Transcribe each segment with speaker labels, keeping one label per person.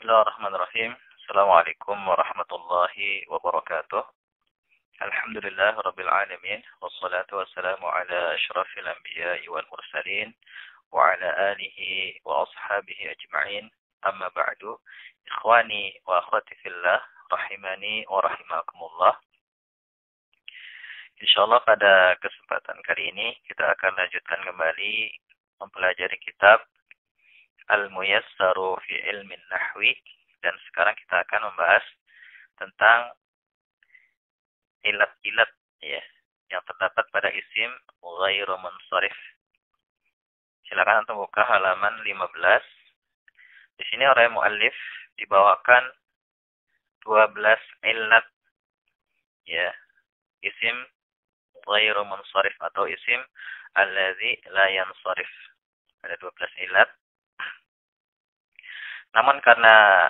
Speaker 1: Bismillahirrahmanirrahim. Assalamualaikum warahmatullahi wabarakatuh. Alhamdulillah rabbil alamin. Wassalatu wassalamu ala asyrafil anbiya'i wal mursalin. Wa ala alihi wa ashabihi ajma'in. Amma ba'du. Ikhwani wa akhwati fillah. Rahimani wa rahimakumullah. Insyaallah pada kesempatan kali ini kita akan lanjutkan kembali mempelajari kitab Al-Muyassaru fi Ilmin Nahwi, dan sekarang kita akan membahas tentang ilat-ilat ya yang terdapat pada isim ghairu munsharif. Silakan untuk buka halaman 15. Di sini oleh muallif dibawakan 12 ilat ya, isim ghairu munsharif atau isim allazi la yansharif. Ada 12 ilat. Namun karena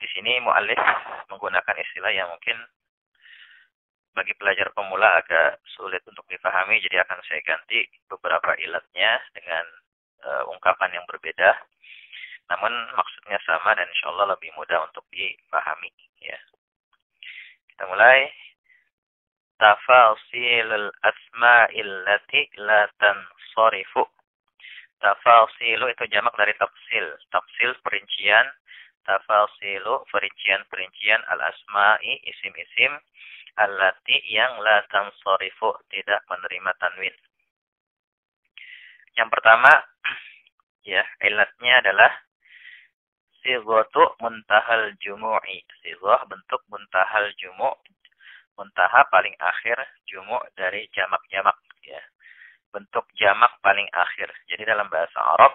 Speaker 1: di sini muallif menggunakan istilah yang mungkin bagi pelajar pemula agak sulit untuk dipahami, jadi akan saya ganti beberapa ilatnya dengan ungkapan yang berbeda. Namun maksudnya sama dan insya Allah lebih mudah untuk dipahami. Ya. Kita mulai. Tafasilul asma'il lati la tansarifu. Tafasilu itu jamak dari tafsil. Tafsil perincian. Tafasilu perincian al-asma'i isim-isim. Allati yang la tansarifu tidak menerima tanwin. Yang pertama ya, ilatnya adalah sighatu muntahal jumu'i. Sighah bentuk muntahal jumu'. Muntaha paling akhir, jumu' dari jamak-jamak ya. Bentuk jamak paling akhir. Jadi dalam bahasa Arab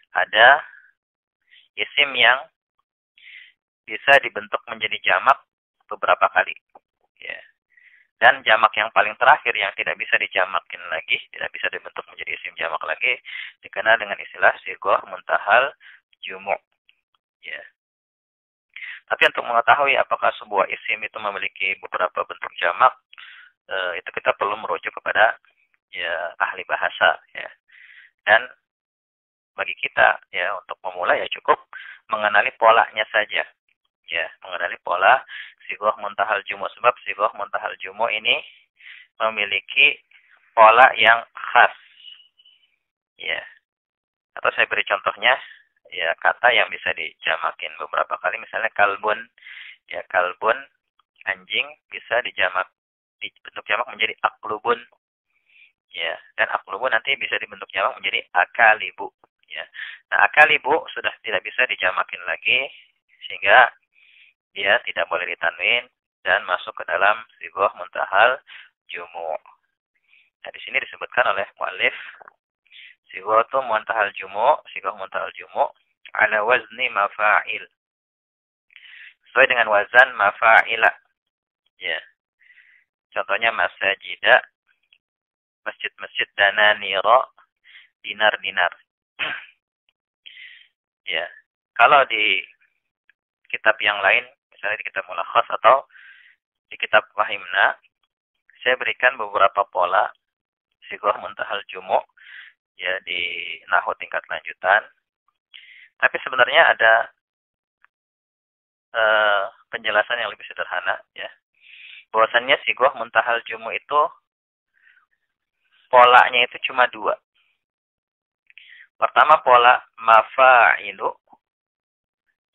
Speaker 1: ada isim yang bisa dibentuk menjadi jamak beberapa kali. Ya. Dan jamak yang paling terakhir yang tidak bisa dijamakin lagi, tidak bisa dibentuk menjadi isim jamak lagi, dikenal dengan istilah sighah muntahal jumu'. Ya. Tapi untuk mengetahui apakah sebuah isim itu memiliki beberapa bentuk jamak, itu kita perlu merujuk kepada ya ahli bahasa ya. Dan bagi kita ya untuk pemula ya cukup mengenali polanya saja. Ya, mengenali pola sighah muntahal jumu', sebab sighah muntahal jumu' ini memiliki pola yang khas. Ya. Atau saya beri contohnya ya, kata yang bisa dijamakin beberapa kali, misalnya kalbun. Ya, kalbun anjing bisa dibentuk jamak menjadi aklubun. Ya, dan aklubun nanti bisa dibentuk jamak menjadi akalibu. Ya. Nah, akalibu sudah tidak bisa dijamakin lagi sehingga dia tidak boleh ditanwin dan masuk ke dalam sighah muntahal jumu'. Nah, di sini disebutkan oleh muallif sighatu muntahal jumu', sighah muntahal jumu' ala wazni mafa'il. Sesuai dengan wazan mafa'ila. Ya. Contohnya masajida, masjid-masjid, dananira, dinar-dinar. Ya. Kalau di kitab yang lain, misalnya di kitab Mulakhas atau di kitab Fahimna, saya berikan beberapa pola sighah muntahal jumu' ya di nahwu tingkat lanjutan. Tapi sebenarnya ada penjelasan yang lebih sederhana ya. Bahwasannya sighah muntahal jumu' itu polanya itu cuma dua. Pertama pola mafa'ilu.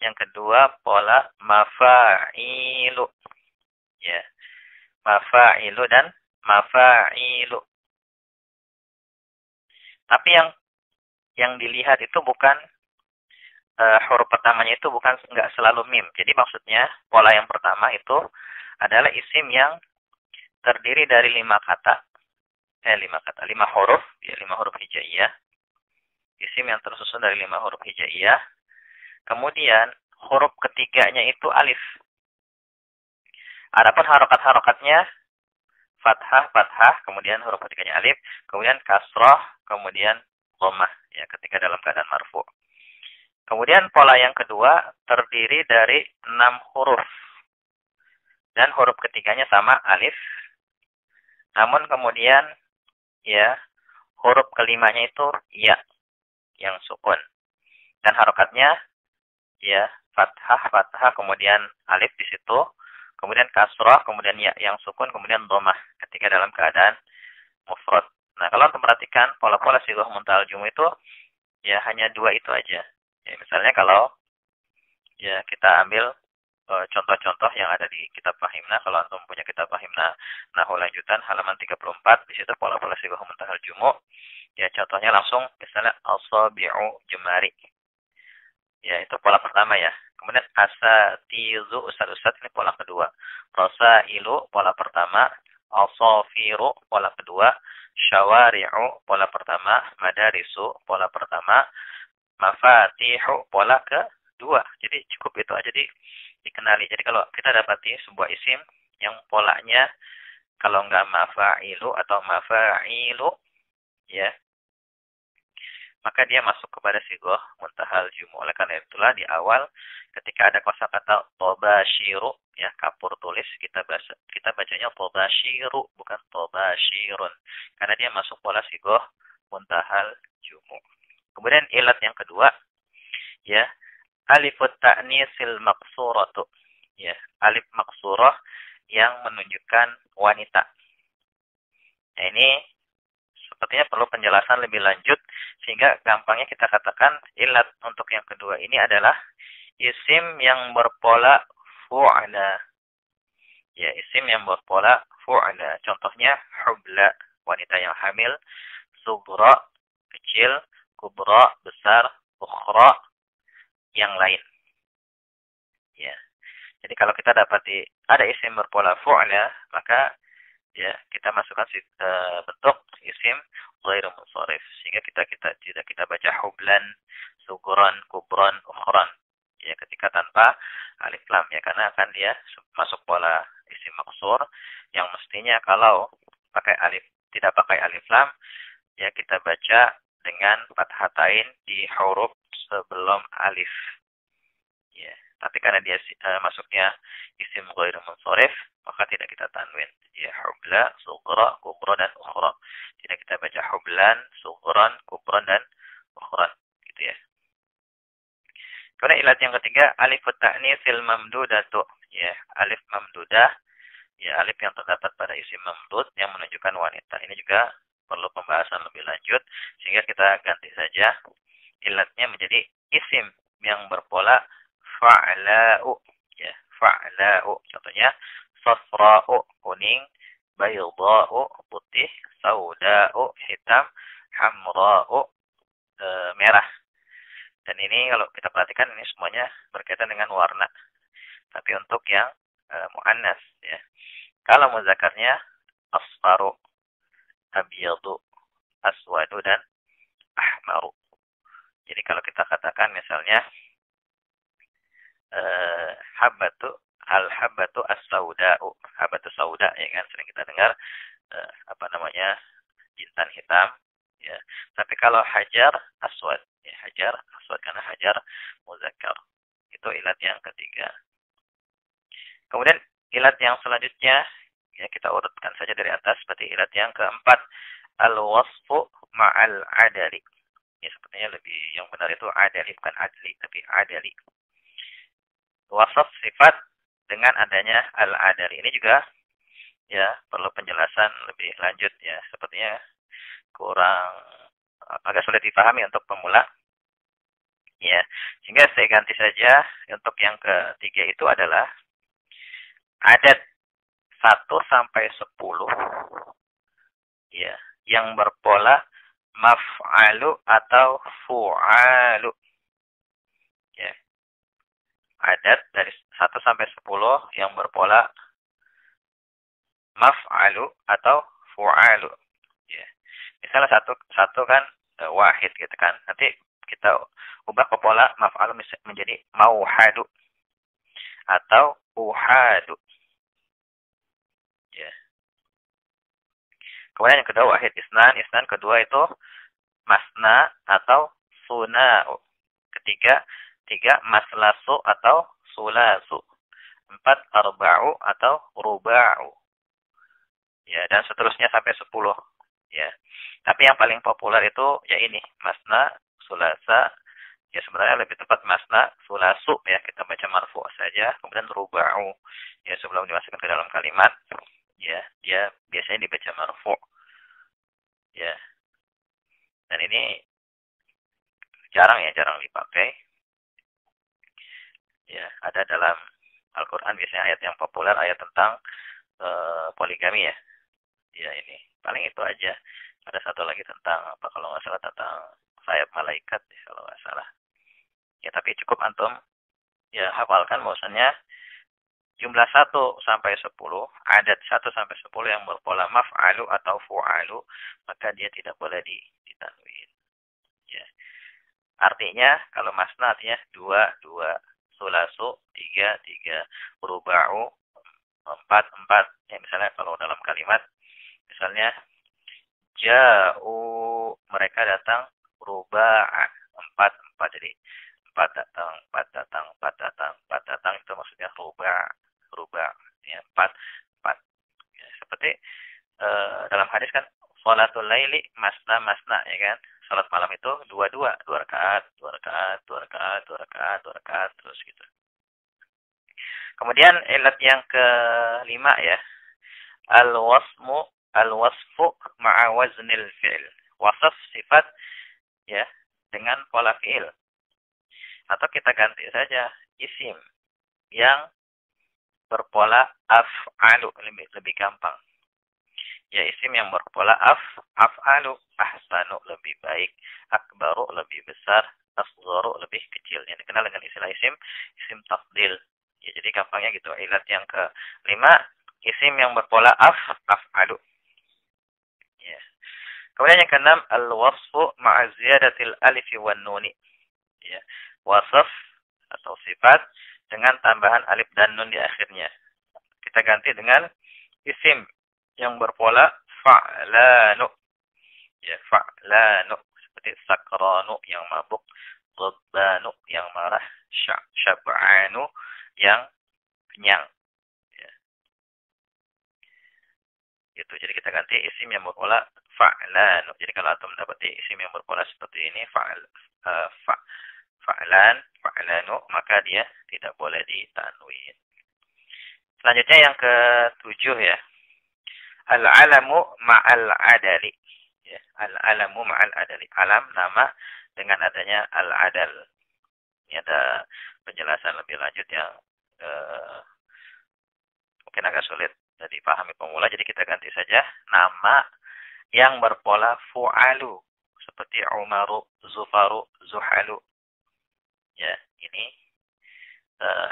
Speaker 1: Yang kedua pola mafa'ilu. Ya. Mafa'ilu dan mafa'ilu. Tapi yang dilihat itu bukan huruf pertamanya itu bukan enggak selalu mim. Jadi maksudnya pola yang pertama itu adalah isim yang terdiri dari 5 huruf, ya 5 huruf hijaiyah. Isim yang tersusun dari 5 huruf hijaiyah. Kemudian huruf ketiganya itu alif. Adapun harokat-harokatnya fathah, kemudian huruf ketiganya alif, kemudian kasroh, kemudian dhammah ya ketika dalam keadaan marfu'. Kemudian pola yang kedua terdiri dari 6 huruf. Dan huruf ketiganya sama alif. Namun kemudian ya huruf kelimanya itu ya yang sukun. Dan harokatnya ya, fathah, kemudian alif di situ, kemudian kasrah, kemudian ya yang sukun, kemudian dhammah ketika dalam keadaan mufrad. Nah, kalau untuk perhatikan pola-pola sighah muntahal jumu itu ya hanya dua itu aja. Ya, misalnya kalau ya kita ambil contoh-contoh yang ada di kitab Fahimna, kalau antum punya kitab Fahimna Nahwu lanjutan halaman 34, di situ pola-pola sighah muntahal jumu. Ya, contohnya langsung misalnya asabi'u jemari. Ya, itu pola pertama ya. Kemudian asatizu ustad-ustad ini pola kedua. Rosailu pola pertama, asafiru pola kedua, syawari'u pola pertama, madarisu pola pertama, mafatihu pola kedua. Jadi cukup itu aja dikenali. Jadi kalau kita dapati sebuah isim yang polanya kalau enggak mafa'ilu atau mafa'ilu ya, maka dia masuk kepada sighah muntahal jumu. Oleh karena itulah di awal ketika ada kosakata tobashiru ya, kapur tulis, kita bacanya tobashiru bukan tobashirun karena dia masuk pola sighah muntahal jumu. Kemudian ilat yang kedua ya, alifut ta'nisil maqsuratu ya, alif maqsurah yang menunjukkan wanita. Nah, ini sepertinya perlu penjelasan lebih lanjut sehingga gampangnya kita katakan ilat untuk yang kedua ini adalah isim yang berpola fu'ala. Ya, isim yang berpola fu'ala. Contohnya hubla, wanita yang hamil, sughra, kecil, kubra, besar, ukhra, yang lain. Ya. Jadi kalau kita dapati ada isim berpola fu'ala, maka ya kita masukkan bentuk isim ghairu munsharif sehingga tidak kita baca hublan, sughran, kubran, ukhran ya ketika tanpa alif lam ya, karena akan dia masuk pola isim maksur yang mestinya kalau pakai alif, tidak pakai alif lam ya kita baca dengan fathatain di huruf sebelum alif ya. Tapi karena dia masuknya isim ghairu munsharif, maka tidak kita tanwin. Ya, hubla, sughra, kubra, dan ukhra. Tidak kita baca hublan, sughran, kubran, dan ukhran. Gitu ya. Kemudian ilat yang ketiga, alif ta'nisil mamdudatu. Ya, alif mamdudah. Ya, alif yang terdapat pada isim mamdud yang menunjukkan wanita. Ini juga perlu pembahasan lebih lanjut. Sehingga kita ganti saja ilatnya menjadi isim yang berpola fa'la'u. Ya, fa'la'u. Contohnya, safra'u, kuning, baydha'u, putih, sauda'u, hitam, hamra'u, merah. Dan ini kalau kita perhatikan ini semuanya berkaitan dengan warna. Tapi untuk yang muannas ya. Kalau muzakarnya asfaru, abyadu, aswadu, dan ahmaru. Jadi kalau kita katakan misalnya habbatu al-habbatu as-sauda'u, habbatu sauda ya kan sering kita dengar jintan hitam ya. Tapi kalau hajar aswad ya, hajar aswad karena hajar muzakkar. Itu ilat yang ketiga. Kemudian ilat yang selanjutnya ya kita urutkan saja dari atas seperti ilat yang keempat, al-wasfu ma'al adali. Ya sepertinya lebih yang benar itu adali bukan adli tapi adali. Wasaf sifat dengan adanya al-adali. Ini juga ya perlu penjelasan lebih lanjut ya. Sepertinya kurang agak sulit dipahami untuk pemula. Ya, sehingga saya ganti saja untuk yang ketiga itu adalah adat 1 sampai 10 ya, yang berpola maf'alu atau fu'alu. Ya. Adat dari 1 sampai 10 yang berpola maf'alu atau fu'alu. Ya. Misalnya satu kan wahid gitu kan. Nanti kita ubah ke pola maf'alu menjadi mauhadu atau uhadu. Ya. Kemudian yang kedua wahid isnan kedua itu masna atau suna'u. Tiga maslasu atau sulasu. 4 arba'u atau ruba'u. Ya, dan seterusnya sampai 10. Ya. Tapi yang paling populer itu ya ini, masna, sulasa, Ya sebenarnya lebih tepat masna, sulasu ya kita baca marfu saja, kemudian ruba'u ya sebelum dimasukkan ke dalam kalimat ya dia biasanya dibaca marfu ya. Dan ini jarang dipakai. Ya, ada dalam Al-Qur'an biasanya ayat yang populer ayat tentang poligami ya. Ya ini paling itu aja. Ada satu lagi tentang apa kalau nggak salah tentang sayap malaikat ya, kalau nggak salah. Ya tapi cukup antum ya hafalkan bahwasannya jumlah 1 sampai 10, adat 1 sampai 10 yang berpola maf'alu atau fu'alu, maka dia tidak boleh ditanwin. Ya. Artinya kalau masna artinya 2, 2, sulasu 3, 3, ruba'u 4, 4. Ya misalnya kalau dalam kalimat misalnya ja'u mereka datang ruba'a 4, 4 jadi 4 datang, 4 datang, 4 datang, 4 datang itu maksudnya ruba ya 4, 4. Ya, seperti dalam hadis kan sholatul laili masna masna ya kan. Salat malam itu 2, 2, 2 rakaat, 2 rakaat, 2 rakaat, 2 rakaat, 2 rakaat terus gitu. Kemudian ilat yang kelima ya. Al-wasfu ma'a waznil fi'il. Wasaf sifat ya dengan pola fi'il. Atau kita ganti saja isim yang berpola af'alu, lebih gampang. Ya isim yang berpola af'alu, ahsanu lebih baik, akbaru lebih besar, asgharu lebih kecil. Yang dikenal dengan istilah isim tafdil. Ya jadi gampangnya gitu. Ilat yang kelima, isim yang berpola af'alu. Ya. Kemudian yang keenam, al-wasfu ma'a ziyadatil alif wan nuni. Ya. Wasaf atau sifat dengan tambahan alif dan nun di akhirnya. Kita ganti dengan isim yang berpola fa'lanu. Ya, fa'lanu seperti sakranu yang mabuk, ghadbanu yang marah, syab'anu yang kenyang. Ya. Gitu. Jadi kita ganti isim yang berpola fa'lanu. Jadi kalau antum mendapati isim yang berpola seperti ini fa'lanu, maka dia tidak boleh ditanwin. Selanjutnya yang ke-7 ya. Al-alamu ma'al adali. Ya, al-alamu ma'al adali. Alam nama dengan adanya al-adal. Ini ada penjelasan lebih lanjut yang mungkin agak sulit dipahami pemula. Jadi kita ganti saja nama yang berpola fu'alu. Seperti Umaru, Zufaru, Zuhalu. Ya, ini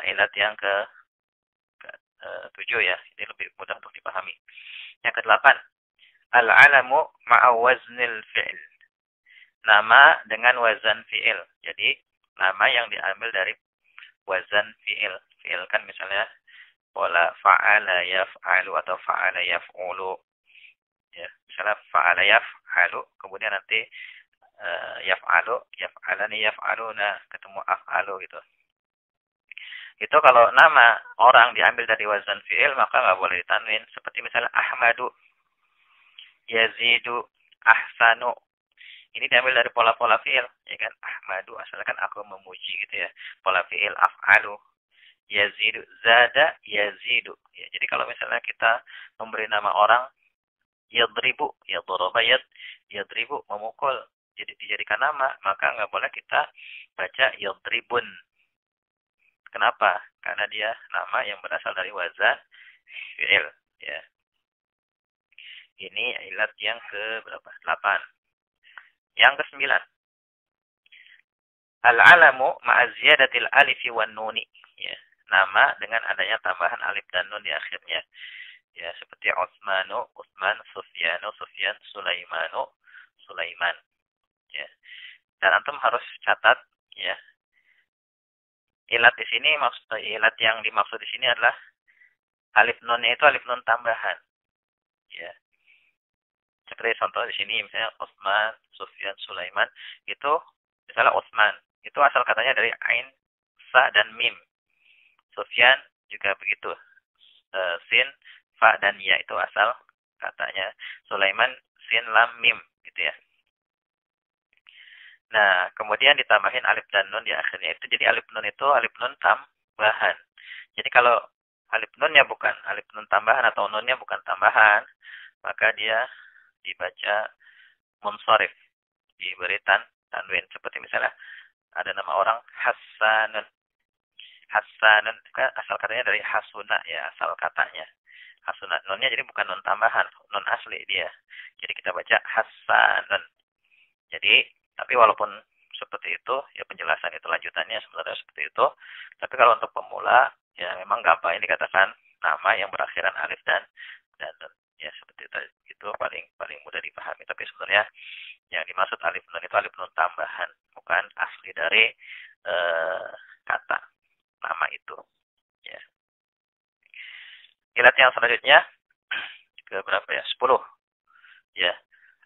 Speaker 1: ilat yang ke-7 ya. Ini lebih mudah untuk dipahami. Yang ke-8. Al-alamu ma'a waznil fi'il. Nama dengan wazan fi'il. Jadi, nama yang diambil dari wazan fi'il. Fi'il kan misalnya pola fa'ala yaf'alu atau fa'ala yaf'ulu. Ya, misalnya fa'ala yaf'alu, kemudian nanti yaf'alu, yaf'alani, yaf'aluna, ketemu af'alu gitu. Itu kalau nama orang diambil dari wazan fi'il maka nggak boleh ditanwin. Seperti misalnya Ahmadu, Yazidu, Ahsanu. Ini diambil dari pola-pola fi'il, ya kan? Ahmadu asalkan aku memuji gitu ya. Pola fi'il af'alu. Yazidu, zada, yazidu. Ya, jadi kalau misalnya kita memberi nama orang yadribu, yadraba yadribu, memukul. Jadi dijadikan nama, maka nggak boleh kita baca yadribun. Kenapa? Karena dia nama yang berasal dari wazan fi'il. Ya. Ini ilat yang ke-8. Yang ke-9. Al-alamu ma'aziyadatil alifi wan nuni. Ya. Nama dengan adanya tambahan alif dan nun di akhirnya. Ya, seperti Utsmanu, Utsman, Sufyanu, Sufyan, Sulaimanu, Sulaiman. Ya. Dan antum harus catat ya. Ilat di sini ilat yang dimaksud di sini adalah alif nunnya itu alif nun tambahan. Ya. Seperti contoh di sini misalnya Utsman, Sufyan, Sulaiman itu misalnya Utsman itu asal katanya dari ain, sa dan mim. Sufyan juga begitu. Sin, fa dan ya itu asal katanya. Sulaiman sin lam mim gitu ya. Nah, kemudian ditambahin alif dan nun di akhirnya itu. Jadi alif nun itu alif nun tambahan. Jadi kalau alif nunnya bukan alif nun tambahan atau nunnya bukan tambahan, maka dia dibaca munsharif, diberi tanwin. Seperti misalnya ada nama orang Hasanun. Hasanun kan asal katanya dari hasuna ya, asal katanya. Hasuna nunnya jadi bukan nun tambahan, nun asli dia. Jadi kita baca Hasanun. Jadi, tapi walaupun seperti itu, ya penjelasan itu lanjutannya sebenarnya seperti itu. Tapi kalau untuk pemula, ya memang gampang dikatakan nama yang berakhiran alif dan nun. Ya seperti itu paling mudah dipahami. Tapi sebenarnya yang dimaksud alif nun itu alif nun tambahan, bukan asli dari kata nama itu. Ya. Ilat yang selanjutnya ke berapa ya? 10. Ya.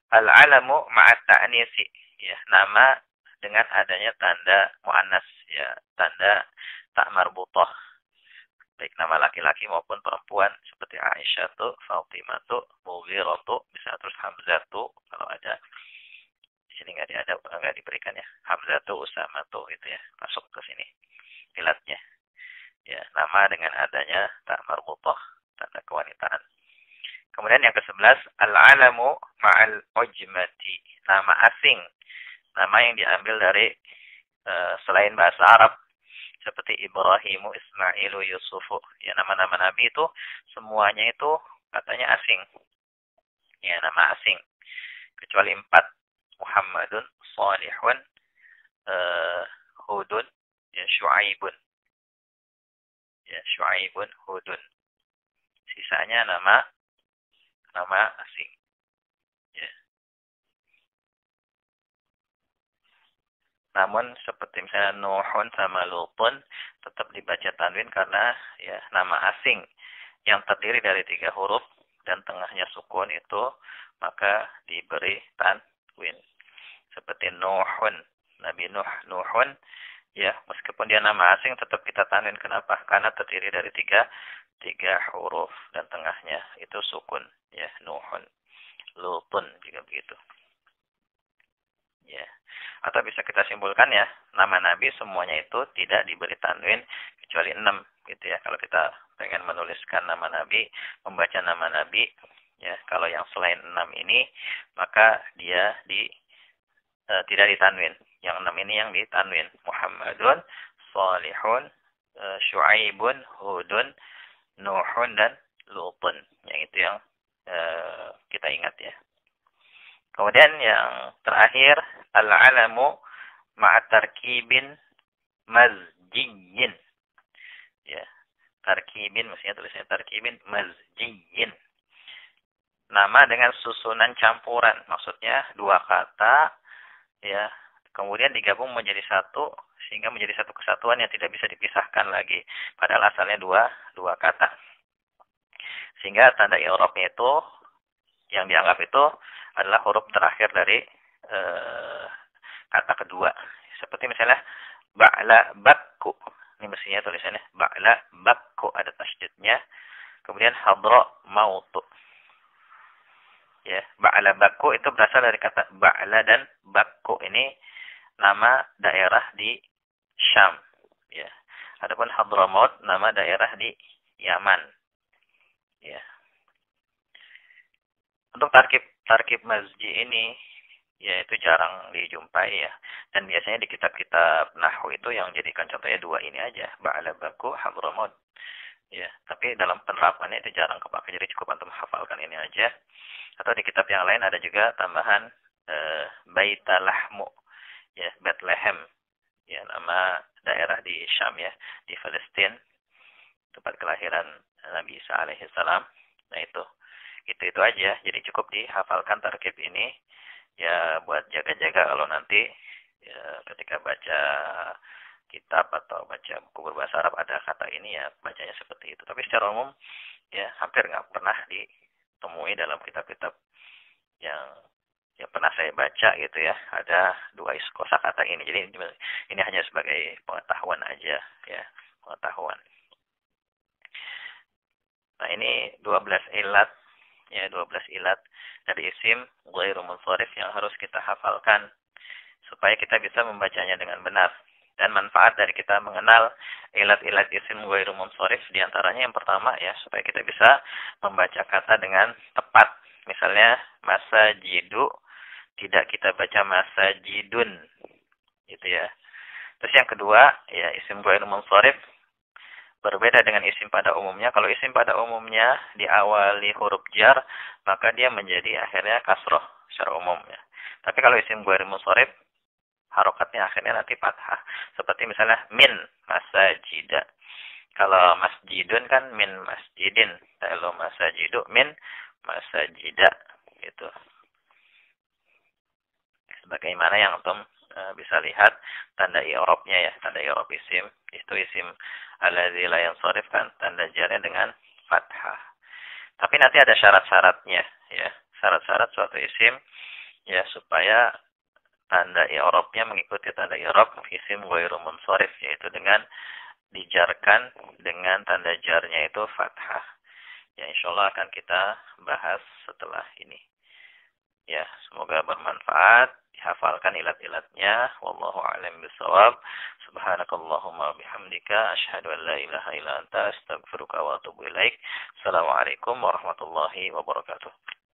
Speaker 1: Al-alamu ma'at ta'nisi. Ya, nama dengan adanya tanda muannas ya, tanda tak marbutah. Baik nama laki-laki maupun perempuan seperti Aisyah tuh, Fatimah tuh, Mughirah tuh, bisa terus Hamzah tuh kalau ada. Di sini enggak diberikan ya. Hamzah tuh, Usama tuh itu ya, masuk ke sini. Ilatnya. Ya, nama dengan adanya tak marbutah, tanda kewanitaan. Kemudian yang ke-11, al-alamu ma'al ujmati, nama asing. Nama yang diambil dari selain bahasa Arab. Seperti Ibrahimu, Ismailu, Yusufu. Ya, nama-nama Nabi itu semuanya itu katanya asing. Ya, nama asing. Kecuali 4. Muhammadun, Salihun, Hudun, ya, Syu'aibun. Ya, Syu'aibun, Hudun. Sisanya nama asing. Ya. Namun seperti misalnya Nuhun sama Lutun tetap dibaca tanwin karena ya nama asing yang terdiri dari 3 huruf dan tengahnya sukun itu maka diberi tanwin. Seperti Nuhun, Nabi Nuhun ya meskipun dia nama asing tetap kita tanwin. Kenapa? Karena terdiri dari tiga huruf dan tengahnya itu sukun ya. Nuhun, Lutun juga begitu. Ya. Atau bisa kita simpulkan ya, nama Nabi semuanya itu tidak diberi tanwin kecuali 6 gitu ya. Kalau kita pengen menuliskan nama Nabi, membaca nama Nabi, ya kalau yang selain 6 ini maka dia tidak ditanwin. Yang 6 ini yang ditanwin. Muhammadun, Salihun, Syu'aibun, Hudun, Nuhun dan Lutun. Yang itu yang kita ingat ya. Kemudian yang terakhir, al-alamu ma'a tarkibin mazjiyin. Ya, tarkibin, maksudnya tulisnya tarkibin mazjiyin. Nama dengan susunan campuran, maksudnya 2 kata, ya, kemudian digabung menjadi satu, sehingga menjadi satu kesatuan yang tidak bisa dipisahkan lagi. Padahal asalnya dua kata. Sehingga tanda i'rabnya itu, yang dianggap itu adalah huruf terakhir dari kata kedua. Seperti misalnya ba'la bakku. Ini mestinya tulisannya ba'la bakku, ada tasydidnya. Kemudian hadra mautu. Ya, ba'la bakku itu berasal dari kata ba'la dan bakku. Ini nama daerah di Syam. Ya. Adapun Hadramaut nama daerah di Yaman. Ya. Untuk tarkib mazji ini ya itu jarang dijumpai ya. Dan biasanya di kitab-kitab nahwu itu yang jadikan contohnya 2 ini aja, ba'la baku Hadramaut. Ya, tapi dalam penerapannya itu jarang kepakai. Jadi cukup antum hafalkan ini aja. Atau di kitab yang lain ada juga tambahan Baitalahmu. Ya, Bethlehem. Ya, nama daerah di Syam ya, di Palestina. Tempat kelahiran Nabi Isa alaihissalam. Nah itu aja. Jadi cukup dihafalkan tarkib ini ya buat jaga-jaga kalau nanti ya, ketika baca kitab atau baca buku berbahasa Arab ada kata ini ya bacanya seperti itu. Tapi secara umum ya hampir nggak pernah ditemui dalam kitab-kitab yang pernah saya baca gitu ya ada 2 kosakata ini. Jadi ini hanya sebagai pengetahuan aja ya, pengetahuan. Nah ini 12 ilat ya, 12 ilat dari isim ghairu munsharif yang harus kita hafalkan supaya kita bisa membacanya dengan benar. Dan manfaat dari kita mengenal ilat-ilat isim ghairu munsharif diantaranya yang pertama ya, supaya kita bisa membaca kata dengan tepat. Misalnya masajidu tidak kita baca masajidun gitu ya. Terus yang kedua ya, isim ghairu munsharif berbeda dengan isim pada umumnya. Kalau isim pada umumnya diawali huruf jar, maka dia menjadi akhirnya kasroh secara umum ya. Tapi kalau isim ghairu munsharif harokatnya akhirnya nanti fathah. Seperti misalnya min masajida. Kalau masjidun kan min masjidin. Kalau masajidu min masajida. Gitu. Sebagaimana yang antum bisa lihat tanda i'rabnya ya. Tanda i'rab isim. Itu isim alladzi la yansharif kan tanda jarnya dengan fathah. Tapi nanti ada syarat-syaratnya ya. Syarat-syarat suatu isim ya supaya tanda i'rabnya mengikuti tanda i'rab isim ghairu munsharif, yaitu dengan dijarkan dengan tanda jarnya itu fathah. Ya insyaallah akan kita bahas setelah ini. Ya, semoga bermanfaat, dihafalkan ilat-ilatnya. Wallahu a'lam bishawab. Subhanakallahumma bihamdika asyhadu an la ilaha illa anta astaghfiruka wa atubu ilaik. Assalamualaikum warahmatullahi wabarakatuh.